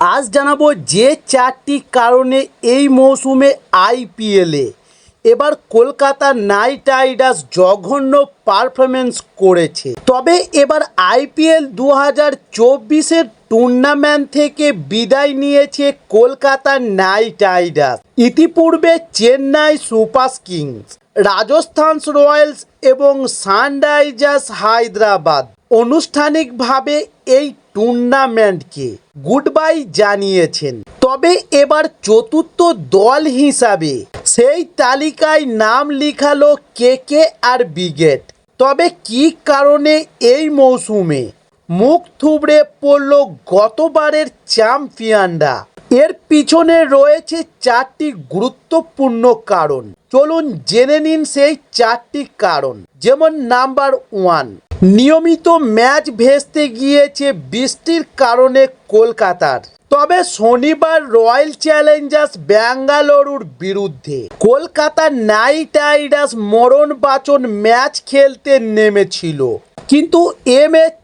আজ জানাবো যে চারটি কারণে এই মৌসুমে আইপিএলে এবার কলকাতা নাইট রাইডার্স জঘন্য পারফরমেন্স করেছে। তবে এবার আইপিএল 2024-এর টুর্নামেন্ট থেকে বিদায় নিয়েছে কলকাতা নাইট রাইডার্স। ইতিপূর্বে Chennai Super Kings, Rajasthan Royals এবং সানরাইজার্স হায়দ্রাবাদ আনুষ্ঠানিকভাবে এই টুর্নামেন্টকে গুড বাই জানিয়েছেন। তবে এবার চতুর্থ দল হিসাবে সেই তালিকায় নাম লিখালো কেকেআর ব্রিগেড। তবে কী কারণে এই মৌসুমে মুখ থুবড়ে পড়ল গতবারের চ্যাম্পিয়নরা, এর পিছনে রয়েছে চারটি গুরুত্বপূর্ণ কারণ। চলুন জেনে নিন সেই চারটি কারণ। যেমন নাম্বার 1, নিয়মিত ম্যাচ ভেস্তে গিয়েছে বৃষ্টির কারণে কলকাতার। তবে শনিবার রয়্যাল চ্যালেঞ্জার্স ব্যাঙ্গালুরুর বিরুদ্ধে কলকাতা নাইট রাইডার্স মরণবাচন ম্যাচ খেলতে নেমেছিল, কিন্তু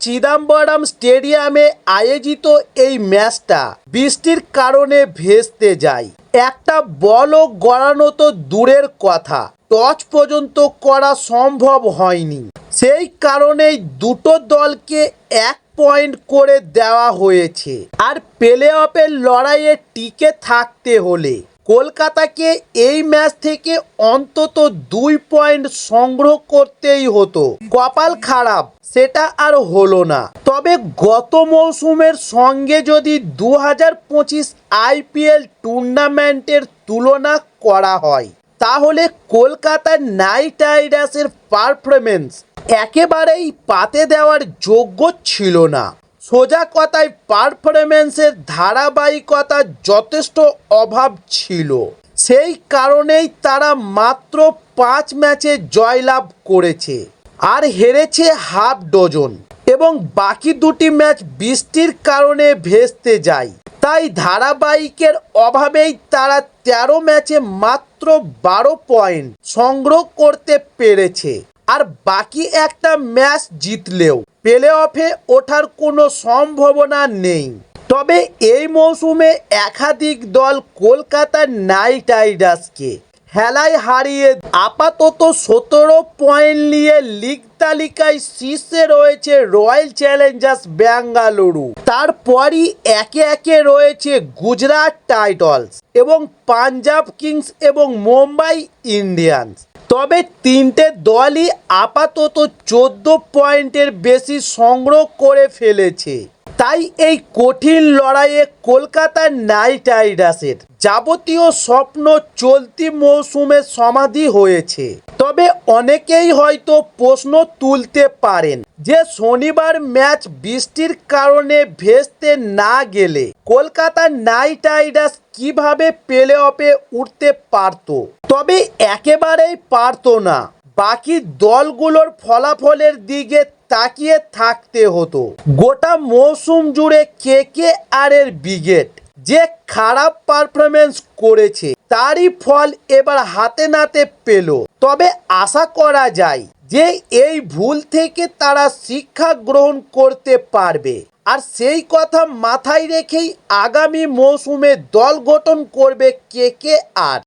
চিদাম্বরম স্টেডিয়ামে আয়োজিত এই ম্যাচটা বৃষ্টির কারণে ভেস্তে যায়। একটা বলও গড়ানো তো দূরের কথা, টচ পর্যন্ত করা সম্ভব হয়নি। সেই কারণেই দুটো দলকে 1 পয়েন্ট করে দেওয়া হয়েছে। আর প্লে অফের লড়াইয়ে টিকে থাকতে হলে কলকাতাকে এই ম্যাচ থেকে অন্তত 2 পয়েন্ট সংগ্রহ করতেই হতো। কপাল খারাপ, সেটা আর হলো না। তবে গত মৌসুমের সঙ্গে যদি 2025 আইপিএল টুর্নামেন্টের তুলনা করা হয়, তাহলে কলকাতা নাইট রাইডার্সের পারফরমেন্স একেবারেই পাতে দেওয়ার যোগ্য ছিল না। সোজা কথায় পারফরমেন্সের ধারাবাহিকতা যথেষ্ট অভাব ছিল। সেই কারণেই তারা মাত্র 5 ম্যাচে জয়লাভ করেছে আর হেরেছে হাফ ডজন, এবং বাকি দুটি ম্যাচ বৃষ্টির কারণে ভেস্তে যায়। তাই ধারাবাহিকের অভাবেই তারা 13 ম্যাচে মাত্র 12 পয়েন্ট সংগ্রহ করতে পেরেছে। আর বাকি একটা ম্যাচ জিতলেও প্লে অফে ওঠার কোনো সম্ভাবনা নেই। তবে এই মৌসুমে একাধিক দল কলকাতা নাইট রাইডার্সকে হেলায় হারিয়ে আপাতত 17 পয়েন্ট নিয়ে লিগ তালিকায় শীর্ষে রয়েছে রয়্যাল চ্যালেঞ্জার্স ব্যাঙ্গালুরু। তারপরই একে একে রয়েছে গুজরাট টাইটান্স এবং পাঞ্জাব কিংস এবং মুম্বাই ইন্ডিয়ান্স। তবে তিনটে দলই আপাতত 14 পয়েন্টের বেশি সংগ্রহ করে ফেলেছে। তাই এই কঠিন লড়াইয়ে কলকাতা নাইট রাইডার্সের যাবতীয় স্বপ্ন চলতি মৌসুমে সমাধি হয়েছে। তবে অনেকেই হয়তো প্রশ্ন তুলতে পারেন যে শনিবার ম্যাচ বৃষ্টির কারণে ভেস্তে না গেলে কলকাতা নাইট রাইডার্স কিভাবে প্লে অফে উঠতে পারত। তবে একেবারেই পারত না। বাকি দলগুলোর ফলাফলের দিকে তাকিয়ে থাকতে হতো। গোটা মৌসুম জুড়ে কেকেআর এর ব্রিগেড যে খারাপ পারফরমেন্স করেছে, তারই ফল এবার হাতে নাতে পেল। তবে আশা করা যায় যে এই ভুল থেকে তারা শিক্ষা গ্রহণ করতে পারবে, আর সেই কথা মাথায় রেখেই আগামী মৌসুমে দল গঠন করবে কেকেআর।